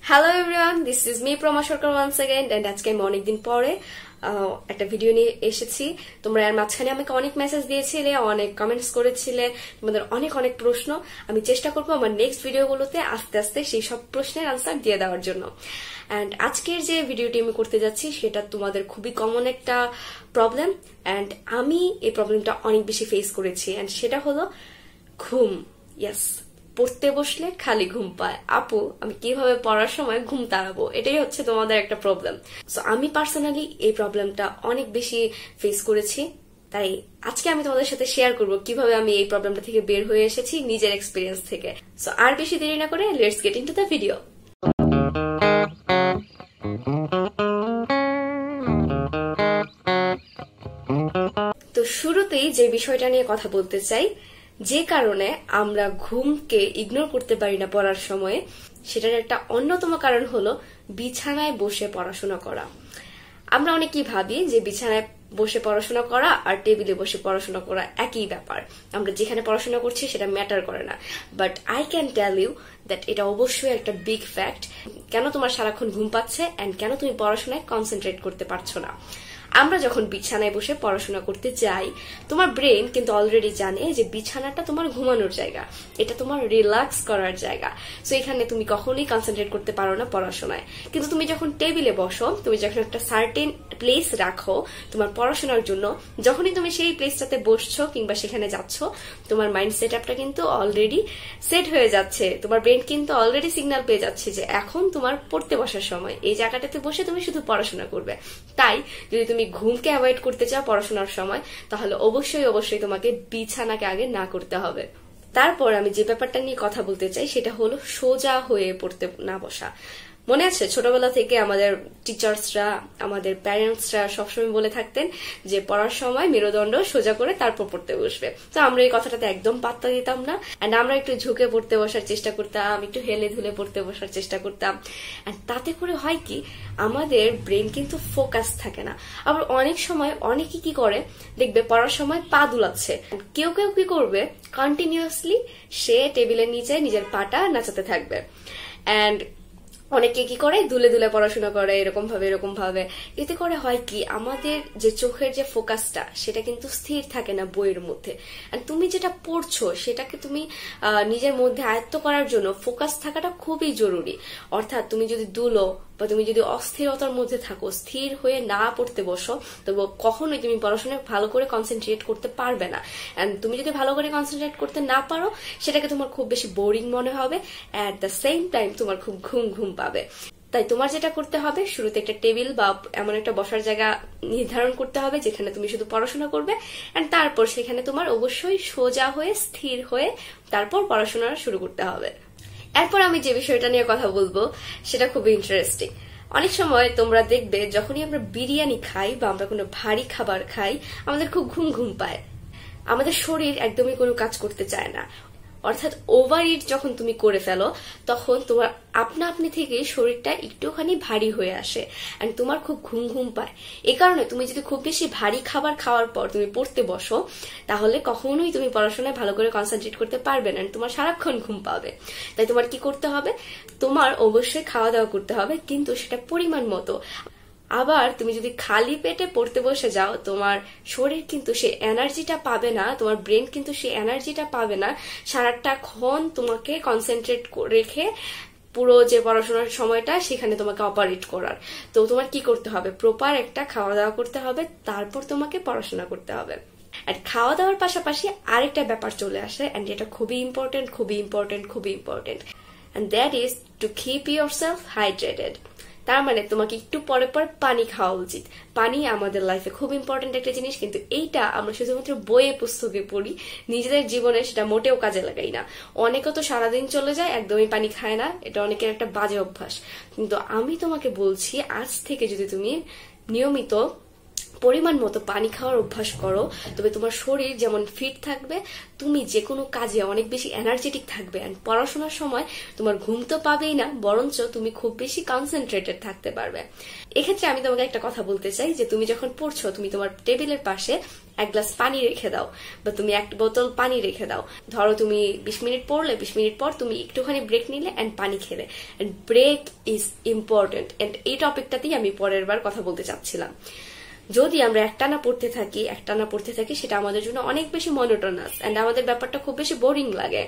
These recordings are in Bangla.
Hello everyone, this is me Proma Sarker once again and আজকে আমি অনেকদিন পরে একটা ভিডিও নিয়ে এসেছি। তোমরা এর মাঝখানে আমাকে অনেক মেসেজ দিয়েছিলে, অনেক কমেন্টস করেছিলে, তোমাদের অনেক অনেক প্রশ্ন। আমি চেষ্টা করব আমার নেক্সট ভিডিওগুলোতে আস্তে আস্তে সেই সব প্রশ্নের আনসার দিয়ে দেওয়ার জন্য। এন্ড আজকের যে ভিডিওটি আমি করতে যাচ্ছি সেটা তোমাদের খুবই কমন একটা প্রবলেম এন্ড আমি এই প্রবলেমটা অনেক বেশি ফেস করেছি এন্ড সেটা হলো ঘুম। ইয়েস, পড়তে বসলে খালি ঘুম পায়। আপু, আমি কিভাবে পড়ার সময় ঘুম তাড়াবো? এটাই হচ্ছে তোমাদের একটা প্রবলেম। সো আমি পার্সোনালি এই প্রবলেমটা অনেক বেশি ফেস করেছি, তাই আজকে আমি তোমাদের সাথে শেয়ার করব কিভাবে আমি এই প্রবলেমটা থেকে বের হয়ে এসেছি নিজের এক্সপিরিয়েন্স থেকে। সো আর বেশি দেরি না করে let's get into the video. তো শুরুতেই যে বিষয়টা নিয়ে কথা বলতে চাই, যে কারণে আমরা ঘুমকে ইগনোর করতে পারি না পড়ার সময়, সেটার একটা অন্যতম কারণ হলো বিছানায় বসে পড়াশোনা করা। আমরা অনেকেই ভাবি যে বিছানায় বসে পড়াশোনা করা আর টেবিলে বসে পড়াশোনা করা একই ব্যাপার, আমরা যেখানে পড়াশোনা করছি সেটা ম্যাটার করে না। But I can tell you that এটা অবশ্যই একটা বিগ ফ্যাক্ট। কেন তোমার সারাক্ষণ ঘুম পাচ্ছে এন্ড কেন তুমি পড়াশোনায় কনসেন্ট্রেট করতে পারছো না? আমরা যখন বিছানায় বসে পড়াশোনা করতে যাই, তোমার ব্রেন কিন্তু অলরেডি জানে যে বিছানাটা তোমার ঘুমানোর জায়গা, এটা তোমার রিল্যাক্স করার জায়গা। সো এখানে তুমি কখনোই কনসেন্ট্রেট করতে পারো না পড়াশোনায়। কিন্তু তুমি যখন টেবিলে বসো, তুমি যখন একটা সার্টেন প্লেস রাখো তোমার পড়াশোনার জন্য, যখনই তুমি সেই প্লেসটাতে বসছো কিংবা সেখানে যাচ্ছ, তোমার মাইন্ড সেট আপটা কিন্তু অলরেডি সেট হয়ে যাচ্ছে। তোমার ব্রেন কিন্তু অলরেডি সিগন্যাল পেয়ে যাচ্ছে যে এখন তোমার পড়তে বসার সময়, এই জায়গাটাতে বসে তুমি শুধু পড়াশোনা করবে। তাই যদি তুমি ঘুমকে অ্যাভয়েড করতে চাও পড়াশোনার সময়, তাহলে অবশ্যই তোমাকে বিছানাকে আগে না করতে হবে। তারপর আমি যে ব্যাপারটা নিয়ে কথা বলতে চাই সেটা হলো সোজা হয়ে পড়তে না বসা। মনে আছে ছোটবেলা থেকে আমাদের টিচার্সরা, আমাদের প্যারেন্টসরা সবসময় বলে থাকতেন যে পড়ার সময় মেরুদণ্ড সোজা করে তারপর পড়তে বসবে। তো আমরা এই কথাটাতে একদম পাত্তা দিতাম না এন্ড আমরা একটু ঝুঁকে পড়তে বসার চেষ্টা করতাম, একটু হেলে ধুলে পড়তে বসার চেষ্টা করতাম। এন্ড তাতে করে হয় কি, আমাদের ব্রেন কিন্তু ফোকাস থাকে না। আবার অনেক সময় অনেকে কি করে দেখবে পড়ার সময় পা দুলাচ্ছে, কেউ কেউ কি করবে কন্টিনিউয়াসলি সে টেবিলের নিচে নিজের পাটা নাচাতে থাকবে। এন্ড অনেকে কি করে দুলে দুলে পড়াশোনা করে এরকম ভাবে। এতে করে হয় কি, আমাদের যে চোখের যে ফোকাসটা সেটা কিন্তু স্থির থাকে না বইয়ের মধ্যে। আর তুমি যেটা পড়ছো সেটাকে তুমি নিজের মধ্যে আয়ত্ত করার জন্য ফোকাস থাকাটা খুবই জরুরি। অর্থাৎ তুমি যদি দুলো বা তুমি যদি অস্থিরতার মধ্যে থাকো, স্থির হয়ে না পড়তে বসো, তবে কখনোই তুমি পড়াশোনায় ভালো করে কনসেন্ট্রেট করতে পারবে না। এন্ড তুমি যদি ভালো করে কনসেন্ট্রেট করতে না পারো, সেটাকে তোমার খুব বেশি বোরিং মনে হবে, এট দ্য সেম টাইম তোমার খুব ঘুম পাবে। তাই তোমার যেটা করতে হবে, শুরুতে একটা টেবিল বা এমন একটা বসার জায়গা নির্ধারণ করতে হবে যেখানে তুমি শুধু পড়াশোনা করবে এন্ড তারপর সেখানে তোমার অবশ্যই সোজা হয়ে স্থির হয়ে তারপর পড়াশোনা শুরু করতে হবে। এরপর আমি যে বিষয়টা নিয়ে কথা বলবো সেটা খুবই ইন্টারেস্টিং। অনেক সময় তোমরা দেখবে যখনই আমরা বিরিয়ানি খাই বা আমরা কোনো ভারী খাবার খাই, আমাদের খুব ঘুম পায়, আমাদের শরীর একদমই কোনো কাজ করতে চায় না। অর্থাৎ ওভার ইট যখন তুমি করে ফেলো, তখন তোমার আপনা আপনি থেকে শরীরটা একটুখানি ভারী হয়ে আসে এন্ড তোমার খুব ঘুম পায়। এই কারণে তুমি যদি খুব বেশি ভারী খাবার খাওয়ার পর তুমি পড়তে বসো, তাহলে কখনোই তুমি পড়াশোনায় ভালো করে কনসেন্ট্রেট করতে পারবে না, তোমার সারাক্ষণ ঘুম পাবে। তাই তোমার কি করতে হবে, তোমার অবশ্যই খাওয়া দাওয়া করতে হবে, কিন্তু সেটা পরিমাণ মতো। আবার তুমি যদি খালি পেটে পড়তে বসে যাও, তোমার শরীর কিন্তু সেই এনার্জিটা পাবে না, তোমার ব্রেন কিন্তু সেই এনার্জিটা পাবে না সারাটাক্ষণ তোমাকে কনসেন্ট্রেট রেখে পুরো যে পড়াশোনার সময়টা সেখানে তোমাকে অপারেট করার। তো তোমার কি করতে হবে, প্রপার একটা খাওয়া দাওয়া করতে হবে, তারপর তোমাকে পড়াশোনা করতে হবে। আর খাওয়া দাওয়ার পাশাপাশি আরেকটা ব্যাপার চলে আসে এন্ড এটা খুবই important and that is to keep yourself hydrated. তার মানে তোমাকে একটু পরে পানি খাওয়া উচিত। পানি আমাদের লাইফে খুব ইম্পর্টেন্ট একটা জিনিস, কিন্তু এইটা আমরা শুধুমাত্র বইয়ে পুস্তকে পড়ি, নিজেদের জীবনে সেটা মোটেও কাজে লাগাই না। অনেকে তো সারাদিন চলে যায় একদমই পানি খায় না, এটা অনেকের একটা বাজে অভ্যাস। কিন্তু আমি তোমাকে বলছি, আজ থেকে যদি তুমি নিয়মিত পরিমাণ মতো পানি খাওয়ার অভ্যাস করো, তবে তোমার শরীর যেমন ফিট থাকবে, তুমি যে কোনো কাজে অনেক বেশি এনার্জেটিক থাকবে। এন্ড পড়াশোনার সময় তোমার ঘুম তো পাবেই না, বরঞ্চ তুমি খুব বেশি কনসেন্ট্রেটেড থাকতে পারবে। এক্ষেত্রে আমি তোমাকে একটা কথা বলতে চাই যে তুমি যখন পড়ছো, তুমি তোমার টেবিলের পাশে এক গ্লাস পানি রেখে দাও, বা তুমি এক বোতল পানি রেখে দাও। ধরো তুমি 20 মিনিট পড়লে, 20 মিনিট পর তুমি একটুখানি ব্রেক নিলে এন্ড পানি খেলে। And break is important. And এই টপিকটাতেই আমি পরের বার কথা বলতে চাচ্ছিলাম। যদি আমরা একটানা পড়তে থাকি সেটা আমাদের জন্য অনেক বেশি মনোটোনাস, এন্ড আমাদের ব্যাপারটা খুব বেশি বোরিং লাগে,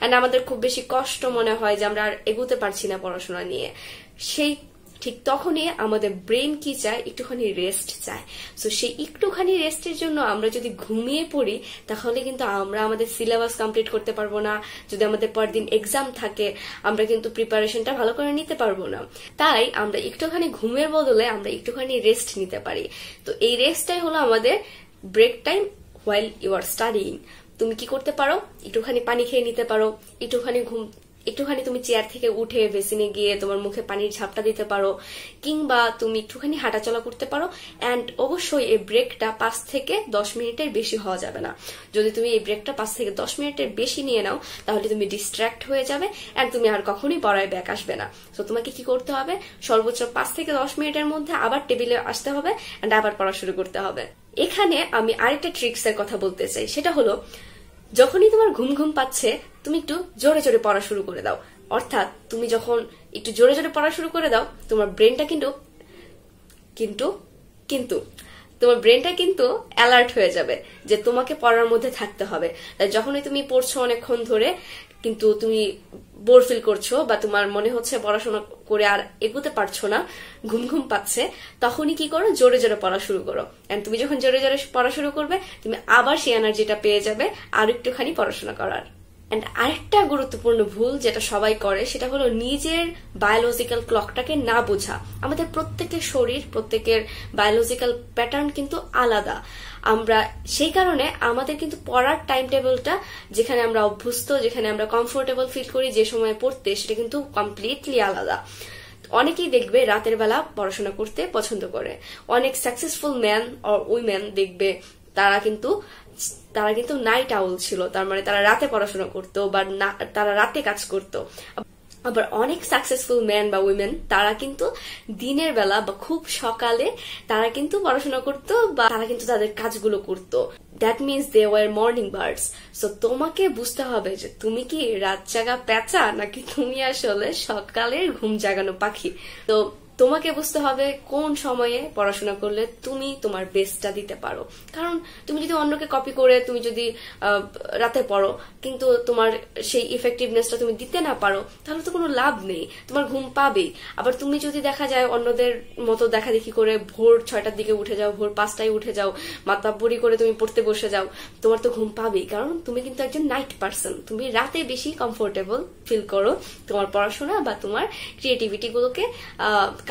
এন্ড আমাদের খুব বেশি কষ্ট মনে হয় যে আমরা আর এগোতে পারছি না পড়াশোনা নিয়ে। সেই ঠিক তখনই আমাদের ব্রেন কি চায়, একটুখানি রেস্ট চায়। সো সেই একটুখানি রেস্টের জন্য আমরা যদি ঘুমিয়ে পড়ি, তাহলে কিন্তু আমরা আমাদের সিলেবাস কমপ্লিট করতে পারবো না। যদি আমাদের পরদিন এক্সাম থাকে, আমরা কিন্তু প্রিপারেশনটা ভালো করে নিতে পারবো না। তাই আমরা একটুখানি ঘুমের বদলে আমরা একটুখানি রেস্ট নিতে পারি। তো এই রেস্টটাই হলো আমাদের break time while you are studying. তুমি কি করতে পারো, একটুখানি পানি খেয়ে নিতে পারো, একটুখানি তুমি চেয়ার থেকে উঠে বেসিনে গিয়ে তোমার মুখে পানির ঝাপটা দিতে পারো, কিংবা তুমি একটুখানি হাঁটাচলা করতে পারো। এন্ড অবশ্যই এই ব্রেকটা 5 থেকে 10 মিনিটের বেশি হওয়া যাবে না। যদি তুমি এই ব্রেকটা 5 থেকে 10 মিনিটের বেশি নিয়ে নাও, তাহলে তুমি ডিস্ট্র্যাক্ট হয়ে যাবে এন্ড তুমি আর কখনোই পড়ায় ব্যাক আসবে না। তো তোমাকে কি করতে হবে, সর্বোচ্চ 5 থেকে 10 মিনিটের মধ্যে আবার টেবিলে আসতে হবে এন্ড আবার পড়া শুরু করতে হবে। এখানে আমি আরেকটা ট্রিক্স এর কথা বলতে চাই, সেটা হলো যখনই তোমার ঘুম পাচ্ছে, তুমি একটু জোরে জোরে পড়া শুরু করে দাও। অর্থাৎ তুমি যখন একটু জোরে জোরে পড়া শুরু করে দাও, তোমার ব্রেনটা কিন্তু অ্যালার্ট হয়ে যাবে যে তোমাকে পড়ার মধ্যে থাকতে হবে। যখনই তুমি পড়ছো অনেকক্ষণ ধরে, কিন্তু তুমি বোর ফিল করছো বা তোমার মনে হচ্ছে পড়াশোনা করে আর এগোতে পারছো না, ঘুম পাচ্ছে, তখনই কি করো, জোরে জোরে পড়া শুরু করো। এন্ড তুমি যখন জোরে জোরে পড়া শুরু করবে, তুমি আবার সেই এনার্জিটা পেয়ে যাবে আর একটুখানি পড়াশোনা করার। এন্ড আরেকটা গুরুত্বপূর্ণ ভুল যেটা সবাই করে, সেটা হলো নিজের বায়োলজিক্যাল ক্লকটাকে না বোঝা। আমাদের প্রত্যেকের শরীর, প্রত্যেকের বায়োলজিক্যাল প্যাটার্ন কিন্তু আলাদা। আমরা সেই কারণে আমাদের কিন্তু পড়ার টাইম টেবিলটা, যেখানে আমরা অভ্যস্ত, যেখানে আমরা কমফোর্টেবল ফিল করি যে সময় পড়তে, সেটা কিন্তু কমপ্লিটলি আলাদা। অনেকেই দেখবে রাতের বেলা পড়াশোনা করতে পছন্দ করে। অনেক সাকসেসফুল ম্যান অর উইমেন দেখবে তারা কিন্তু নাইট আউল ছিল, তার মানে তারা রাতে পড়াশোনা করতো বা তারা রাতে কাজ করতো। আবার অনেক সাকসেসফুল ম্যান বা উইমেন তারা কিন্তু দিনের বেলা বা খুব সকালে তারা কিন্তু পড়াশোনা করতো বা তারা কিন্তু তাদের কাজগুলো করতো। That means they were morning birds. So তোমাকে বুঝতে হবে যে তুমি কি রাত জাগা প্যাঁচা নাকি তুমি আসলে সকালের ঘুম জাগানো পাখি। তো তোমাকে বুঝতে হবে কোন সময়ে পড়াশোনা করলে তুমি তোমার বেস্টটা দিতে পারো। কারণ তুমি যদি অন্যকে কপি করে তুমি যদি রাতে পড়ো, কিন্তু তোমার সেই ইফেক্টিভনেসটা তুমি দিতে না পারো, তাহলে তো কোনো লাভ নেই, তোমার ঘুম পাবেই। আবার তুমি যদি দেখা যায় অন্যদের মতো দেখা দেখি করে ভোর 6টার দিকে উঠে যাও, ভোর 5টায় উঠে যাও, মাতাব্বরি করে তুমি পড়তে বসে যাও, তোমার তো ঘুম পাবেই। কারণ তুমি কিন্তু একজন নাইট পার্সন, তুমি রাতে বেশি কমফোর্টেবল ফিল করো তোমার পড়াশোনা বা তোমার ক্রিয়েটিভিটি গুলোকে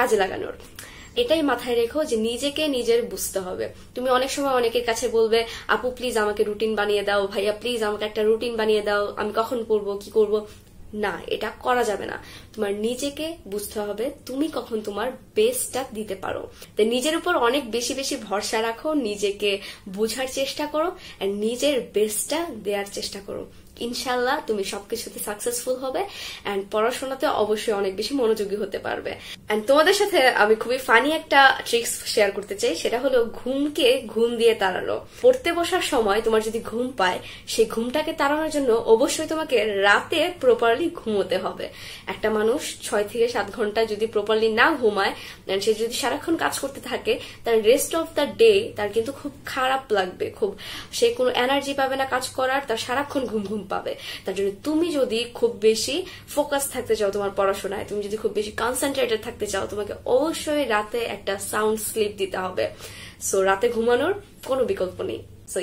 কাজে লাগানোর। এটাই মাথায় রেখো যে নিজেকে নিজের বুঝতে হবে। তুমি অনেক সময় অনেকের কাছে বলবে, আপু প্লিজ আমাকে রুটিন বানিয়ে দাও, ভাইয়া প্লিজ আমাকে একটা রুটিন বানিয়ে দাও, আমি কখন পড়বো, কি করব। না, এটা করা যাবে না। তোমার নিজেকে বুঝতে হবে তুমি কখন তোমার বেস্টটা দিতে পারো। তাই নিজের উপর অনেক বেশি বেশি ভরসা রাখো, নিজেকে বোঝার চেষ্টা করো আর নিজের বেস্টটা দেওয়ার চেষ্টা করো। ইনশাল্লাহ তুমি সবকিছুতে সাকসেসফুল হবে এন্ড পড়াশোনাতে অবশ্যই অনেক বেশি মনোযোগী হতে পারবে। এন্ড তোমাদের সাথে আমি খুবই ফানি একটা ট্রিক্স শেয়ার করতে চাই, সেটা হলো ঘুমকে ঘুম দিয়ে তাড়ানো। পড়তে বসার সময় তোমার যদি ঘুম পায়, সেই ঘুমটাকে তাড়ানোর জন্য অবশ্যই তোমাকে রাতে প্রপারলি ঘুমোতে হবে। একটা মানুষ 6 থেকে 7 ঘন্টা যদি প্রপারলি না ঘুমায়, সে যদি সারাক্ষণ কাজ করতে থাকে, তার রেস্ট অফ দ্য ডে তার কিন্তু খুব খারাপ লাগবে, সে কোনো এনার্জি পাবে না কাজ করার, তার সারাক্ষণ ঘুম পাবে। তার জন্য তুমি যদি খুব বেশি ফোকাস থাকতে চাও তোমার পড়াশোনায়, তুমি যদি খুব বেশি কনসেন্ট্রেটেড থাকতে চাও, তোমাকে অবশ্যই রাতে একটা সাউন্ড স্লিপ দিতে হবে। সো রাতে ঘুমানোর কোনো বিকল্প নেই। সো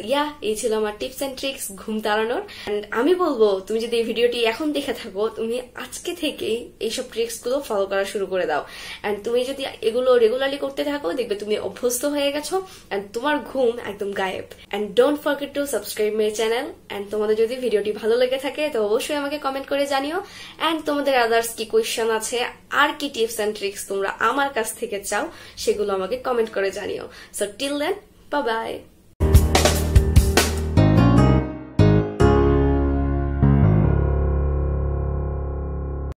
এই ছিল আমার টিপস এন্ড ট্রিক্স ঘুম তাড়ানোর। এন্ড আমি বলবো তুমি যদি এই ভিডিওটি এখন দেখে থাকো, তুমি আজকে থেকেই এইসব ট্রিক্স গুলো ফলো করা শুরু করে দাও। এন্ড তুমি যদি এগুলো রেগুলারলি করতে থাকো, দেখবে তুমি অভ্যস্ত হয়ে গেছো এন্ড তোমার ঘুম একদম গায়েব। And don't forget to subscribe my channel. And তোমাদের যদি ভিডিওটি ভালো লেগে থাকে তো অবশ্যই আমাকে কমেন্ট করে জানিও। এন্ড তোমাদের আদার্স কি কোয়েশ্চেন আছে, আর কি টিপস এন্ড ট্রিক্স তোমরা আমার কাছ থেকে চাও, সেগুলো আমাকে কমেন্ট করে জানিও। So till then, bye by.